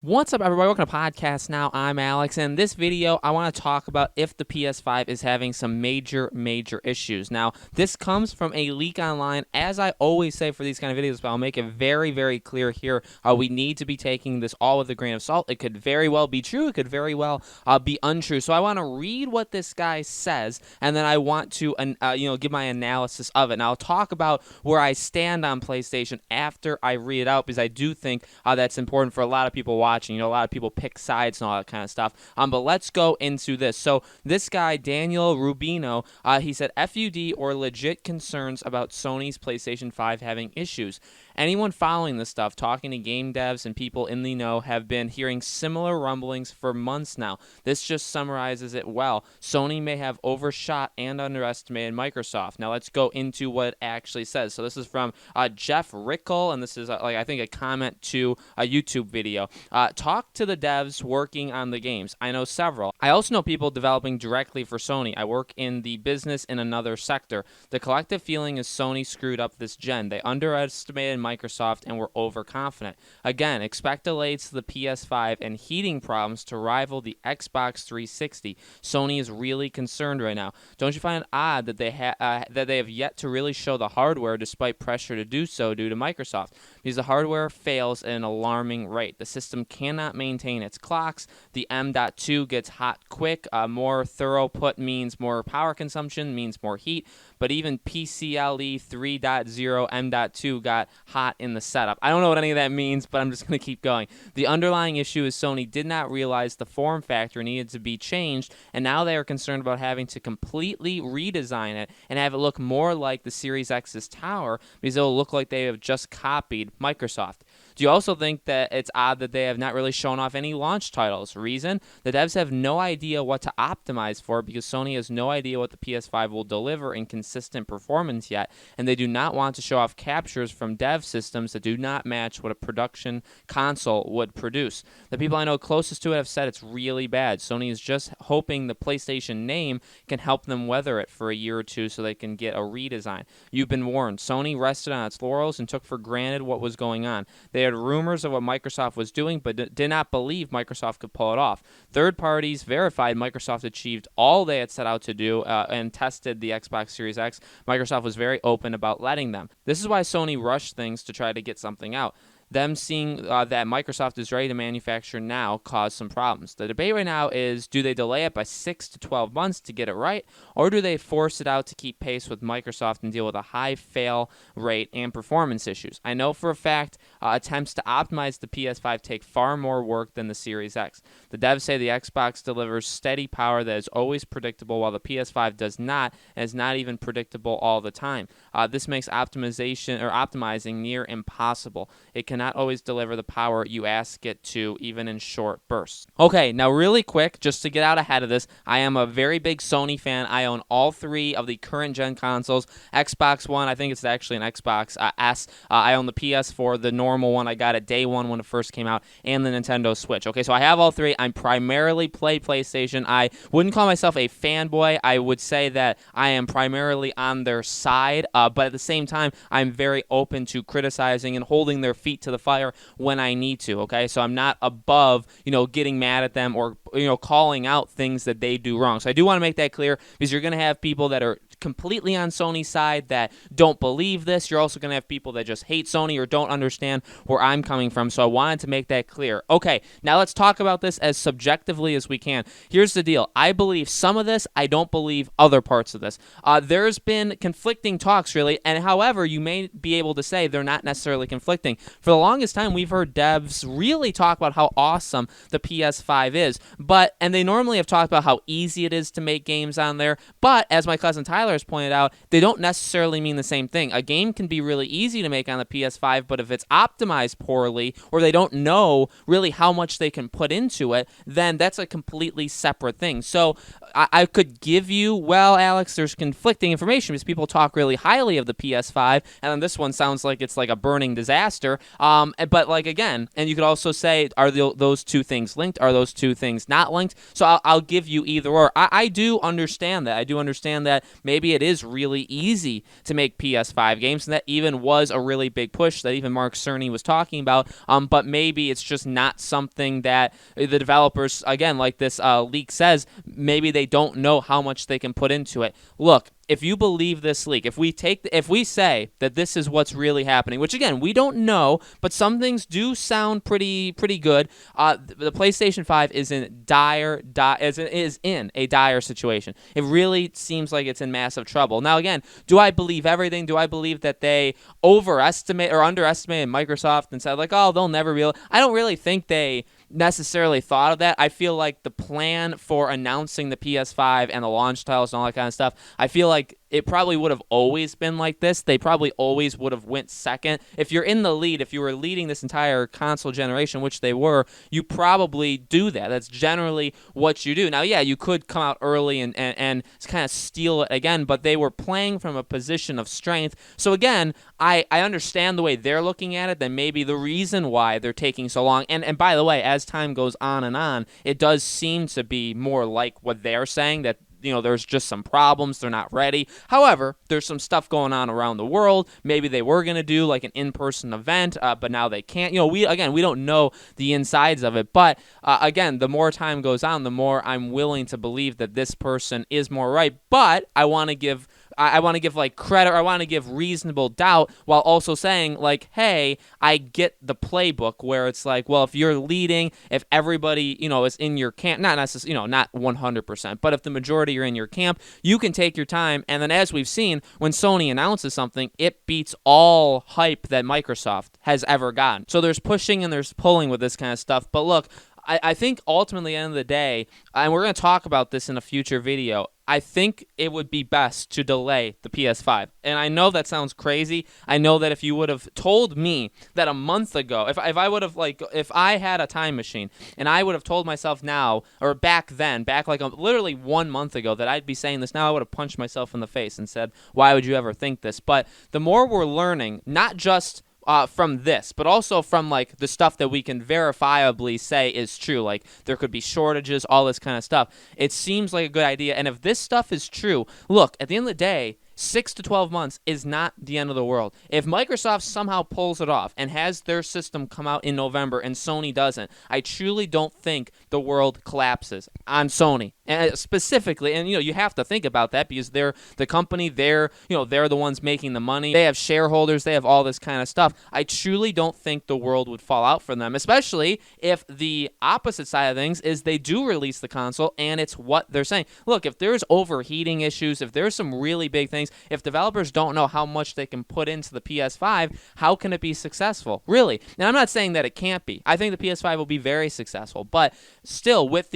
What's up, everybody? Welcome to Podcast Now. I'm Alex, and in this video, I want to talk about if the PS5 is having some major issues. Now, this comes from a leak online, as I always say for these kind of videos, but I'll make it very clear here. We need to be taking this all with a grain of salt. It could very well be true. It could very well be untrue. So I want to read what this guy says, and then I want to, give my analysis of it. Now, I'll talk about where I stand on PlayStation after I read it out, because I do think that's important for a lot of people watching. A lot of people pick sides and all that kind of stuff. But let's go into this. So this guy, Daniel Rubino, he said, FUD or legit concerns about Sony's PlayStation 5 having issues. Anyone following this stuff, talking to game devs and people in the know, have been hearing similar rumblings for months now. This just summarizes it well. Sony may have overshot and underestimated Microsoft. Now let's go into what it actually says. So this is from Jeff Rickle, and this is I think a comment to a YouTube video. Talk to the devs working on the games. I know several. I also know people developing directly for Sony. I work in the business in another sector. The collective feeling is Sony screwed up this gen. They underestimated Microsoft and were overconfident. Again, expect delays to the PS5 and heating problems to rival the Xbox 360. Sony is really concerned right now. Don't you find it odd that they have yet to really show the hardware despite pressure to do so due to Microsoft? Because the hardware fails at an alarming rate. The system cannot maintain its clocks. The M.2 gets hot quick. More throughput means more power consumption, means more heat. But even PCLE 3.0 M.2 got hot in the setup. I don't know what any of that means, but I'm just going to keep going. The underlying issue is Sony did not realize the form factor needed to be changed, and now they are concerned about having to completely redesign it and have it look more like the Series X's tower, because it will look like they have just copied Microsoft. Do you also think that it's odd that they have not really shown off any launch titles? Reason? The devs have no idea what to optimize for, because Sony has no idea what the PS5 will deliver in consistent performance yet, and they do not want to show off captures from dev systems that do not match what a production console would produce. The people I know closest to it have said it's really bad. Sony is just hoping the PlayStation name can help them weather it for a year or two so they can get a redesign. You've been warned. Sony rested on its laurels and took for granted what was going on. They had rumors of what Microsoft was doing, but did not believe Microsoft could pull it off. Third parties verified Microsoft achieved all they had set out to do and tested the Xbox Series X. Microsoft was very open about letting them. This is why Sony rushed things to try to get something out. Them seeing that Microsoft is ready to manufacture now caused some problems. The debate right now is, do they delay it by 6 to 12 months to get it right, or do they force it out to keep pace with Microsoft and deal with a high fail rate and performance issues? I know for a fact attempts to optimize the PS5 take far more work than the Series X. The devs say the Xbox delivers steady power that is always predictable, while the PS5 does not, and is not even predictable all the time. This makes optimizing near impossible. It cannot always deliver the power you ask it to, even in short bursts. Okay, now really quick, just to get out ahead of this, I am a very big Sony fan. I own all three of the current gen consoles. Xbox One, I think it's actually an Xbox S. I own the PS4, the normal one. I got it day one when it first came out, and the Nintendo Switch. Okay, so I have all three. I'm primarily play PlayStation. I wouldn't call myself a fanboy. I would say that I am primarily on their side, but at the same time, I'm very open to criticizing and holding their feet to the fire when I need to, okay? So I'm not above, getting mad at them or, calling out things that they do wrong. So I do want to make that clear, because you're going to have people that are completely on Sony's side that don't believe this. You're also going to have people that just hate Sony or don't understand where I'm coming from. So I wanted to make that clear. Okay, now let's talk about this as subjectively as we can. Here's the deal. I believe some of this. I don't believe other parts of this. There's been conflicting talks, really, and however, you may be able to say they're not necessarily conflicting. For the longest time, we've heard devs really talk about how awesome the PS5 is, and they normally have talked about how easy it is to make games on there, but as my cousin Tyler has pointed out, they don't necessarily mean the same thing. A game can be really easy to make on the PS5, but if it's optimized poorly, or they don't know really how much they can put into it, then that's a completely separate thing. So I could give you, well, Alex, there's conflicting information, because people talk really highly of the PS5, and then this one sounds like it's like a burning disaster. But again, and you could also say, are those two things linked? Are those two things not linked? So I'll give you either or. I do understand that. I do understand that maybe maybe it is really easy to make PS5 games, and that even was a really big push that even Mark Cerny was talking about. But maybe it's just not something that the developers, again, like this leak says, maybe they don't know how much they can put into it. Look, if you believe this leak, if we say that this is what's really happening, which again we don't know, but some things do sound pretty good. The PlayStation 5 is in a dire situation. It really seems like it's in massive trouble. Now again, do I believe everything? Do I believe that they overestimate or underestimated Microsoft and said like, oh, they'll never realize? I don't really think they necessarily thought of that. I feel like the plan for announcing the PS5 and the launch titles and all that kind of stuff, I feel like it probably would have always been like this. They probably always would have went second. If you're in the lead, if you were leading this entire console generation, which they were, you probably do that. That's generally what you do. Now, yeah, you could come out early and kind of steal it again, but they were playing from a position of strength. So again, I understand the way they're looking at it, then maybe the reason why they're taking so long. And by the way, as time goes on, it does seem to be more like what they're saying, that there's just some problems. They're not ready. However, there's some stuff going on around the world. Maybe they were going to do like an in-person event, but now they can't. We don't know the insides of it. But again, the more time goes on, the more I'm willing to believe that this person is more right. But I want to give like credit, or I want to give reasonable doubt, while also saying like, hey, I get the playbook where it's like, well, if you're leading, if everybody is in your camp, not necessarily not 100%, but if the majority are in your camp, you can take your time. And then as we've seen, when Sony announces something, it beats all hype that Microsoft has ever gotten. So there's pushing and there's pulling with this kind of stuff. But look, I think ultimately, at the end of the day, and we're going to talk about this in a future video, I think it would be best to delay the PS5. And I know that sounds crazy. I know that if you would have told me that a month ago, if I had a time machine and I would have told myself now, or back like literally 1 month ago, that I'd be saying this now, I would have punched myself in the face and said, why would you ever think this? But the more we're learning, not just from this, but also from like the stuff that we can verifiably say is true, like there could be shortages, all this kind of stuff, it seems like a good idea. And if this stuff is true, look, at the end of the day, 6 to 12 months is not the end of the world. If Microsoft somehow pulls it off and has their system come out in November and Sony doesn't, I truly don't think the world collapses on Sony. And specifically, and you have to think about that because they're the company, they're the ones making the money. They have shareholders, they have all this kind of stuff. I truly don't think the world would fall out for them, especially if the opposite side of things is they do release the console and it's what they're saying. Look, if there's overheating issues, if there's some really big things, if developers don't know how much they can put into the PS5, how can it be successful? Really? Now, I'm not saying that it can't be. I think the PS5 will be very successful, but still, with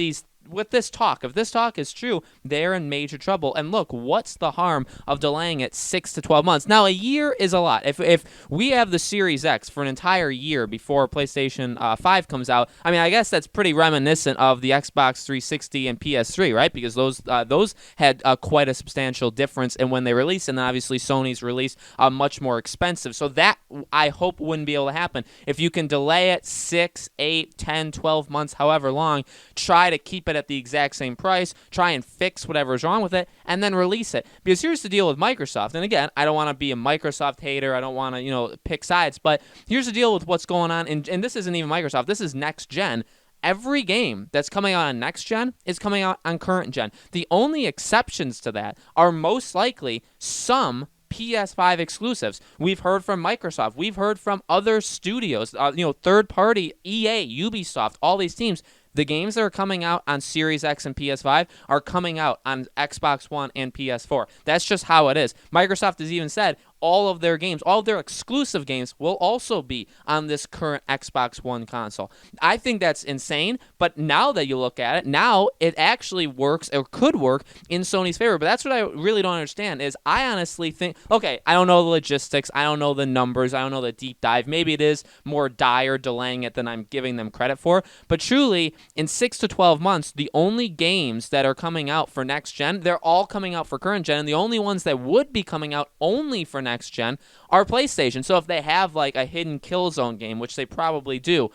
this talk, if this talk is true, they're in major trouble. And look, what's the harm of delaying it 6 to 12 months? Now, a year is a lot. If we have the Series X for an entire year before PlayStation 5 comes out, I mean, I guess that's pretty reminiscent of the Xbox 360 and PS3, right? Because those had quite a substantial difference in when they released, and then obviously Sony's release much more expensive. So that, I hope, wouldn't be able to happen. If you can delay it 6, 8, 10, 12 months, however long, try to keep it at the exact same price, try and fix whatever's wrong with it, and then release it. Because here's the deal with Microsoft, and again, I don't want to be a Microsoft hater, I don't want to, pick sides, but here's the deal with what's going on, and this isn't even Microsoft, this is next gen. Every game that's coming out on next gen is coming out on current gen. The only exceptions to that are most likely some PS5 exclusives. We've heard from Microsoft. We've heard from other studios, third-party, EA, Ubisoft, all these teams. The games that are coming out on Series X and PS5 are coming out on Xbox One and PS4. That's just how it is. Microsoft has even said all of their games, all of their exclusive games will also be on this current Xbox One console. I think that's insane, but now that you look at it, now it actually works or could work in Sony's favor. But that's what I really don't understand is I honestly think, okay, I don't know the logistics, I don't know the numbers, I don't know the deep dive. Maybe it is more dire delaying it than I'm giving them credit for, but truly, in 6 to 12 months, the only games that are coming out for next gen, they're all coming out for current gen, and the only ones that would be coming out only for next gen are PlayStation. So if they have like a hidden Killzone game, which they probably do,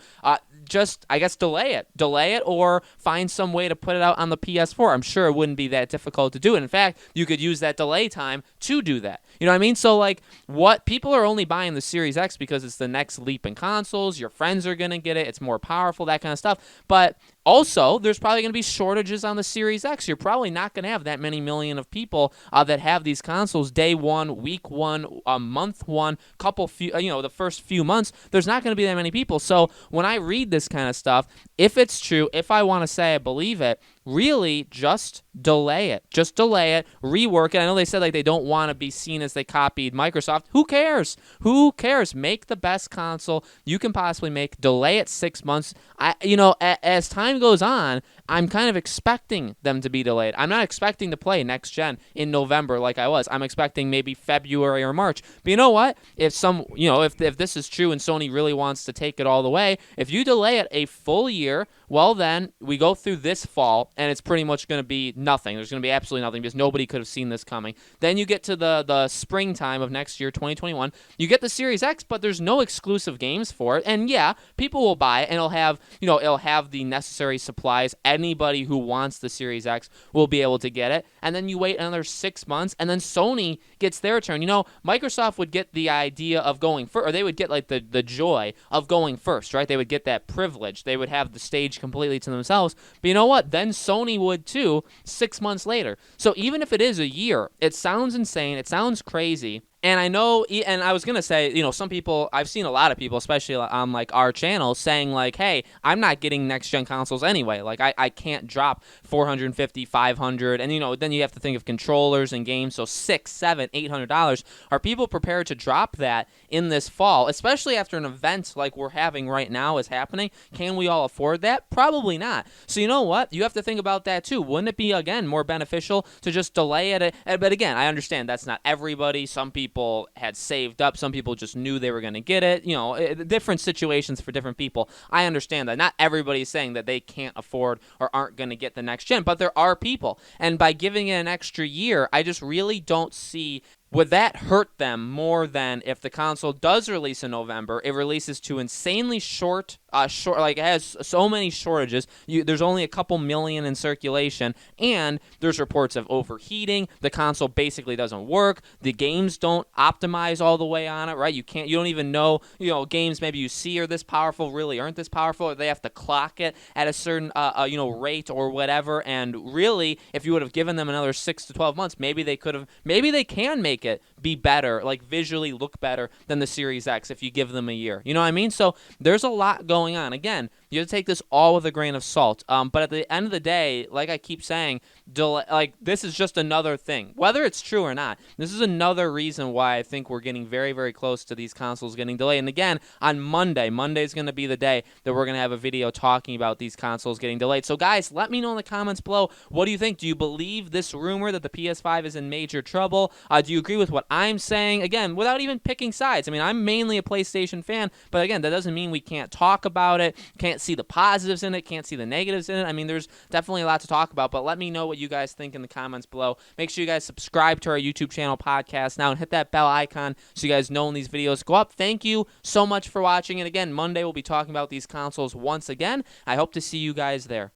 just, I guess, delay it, or find some way to put it out on the PS4. I'm sure it wouldn't be that difficult to do. And in fact, you could use that delay time to do that. You know what I mean? So like, what people are only buying the Series X because it's the next leap in consoles. Your friends are going to get it. It's more powerful, that kind of stuff. But also, there's probably going to be shortages on the Series X. You're probably not going to have that many million of people that have these consoles day one, week one, month one, the first few months. There's not going to be that many people. So when I read this kind of stuff, if it's true, if I want to say I believe it, really just delay it. Just delay it, rework it. I know they said like they don't want to be seen as they copied Microsoft. Who cares? Who cares? Make the best console you can possibly make. Delay it 6 months. As time goes on, I'm kind of expecting them to be delayed. I'm not expecting to play next gen in November like I was. I'm expecting maybe February or March. But you know what? If this is true and Sony really wants to take it all the way, if you delay it a full year, well then we go through this fall and it's pretty much going to be nothing. There's going to be absolutely nothing because nobody could have seen this coming. Then you get to the springtime of next year, 2021. You get the Series X, but there's no exclusive games for it. And yeah, people will buy it and it'll have the necessary supplies. Anybody who wants the Series X will be able to get it. And then you wait another 6 months and then Sony gets their turn. Microsoft would get the idea of going first, or they would get like the joy of going first, right? They would get that privilege. They would have the stage completely to themselves. But you know what? Then Sony would too 6 months later. So even if it is a year, it sounds insane. It sounds crazy. And I know, and I was going to say, some people, I've seen a lot of people, especially on like our channel, saying like, hey, I'm not getting next gen consoles anyway. Like I can't drop 450, 500. And then you have to think of controllers and games. So $600, $700, $800. Are people prepared to drop that in this fall, especially after an event like we're having right now is happening? Can we all afford that? Probably not. So you know what? You have to think about that too. Wouldn't it be, again, more beneficial to just delay it? But again, I understand that's not everybody. Some people had saved up. Some people just knew they were going to get it. Different situations for different people. I understand that. Not everybody is saying that they can't afford or aren't going to get the next gen, but there are people. And by giving it an extra year, I just really don't see. Would that hurt them more than if the console does release in November, it releases to insanely short, like it has so many shortages, there's only a couple million in circulation, and there's reports of overheating, the console basically doesn't work, the games don't optimize all the way on it, right? You don't even know, games maybe you see are this powerful really aren't this powerful, or they have to clock it at a certain, rate or whatever, and really, if you would have given them another 6 to 12 months, maybe they can make it be better, like visually look better than the Series X if you give them a year. You know what I mean? So there's a lot going on. Again, you have to take this all with a grain of salt. But at the end of the day, like I keep saying, this is just another thing. Whether it's true or not, this is another reason why I think we're getting very, very close to these consoles getting delayed. And again, on Monday is going to be the day that we're going to have a video talking about these consoles getting delayed. So guys, let me know in the comments below, what do you think? Do you believe this rumor that the PS5 is in major trouble? Do you agree with what I'm saying? Again, without even picking sides. I mean, I'm mainly a PlayStation fan, but again, that doesn't mean we can't talk about it, can't see the positives in it, can't see the negatives in it. I mean, there's definitely a lot to talk about, but let me know what you guys think in the comments below. Make sure you guys subscribe to our YouTube channel podcast now and hit that bell icon so you guys know when these videos go up. Thank you so much for watching, and again, Monday we'll be talking about these consoles once again. I hope to see you guys there.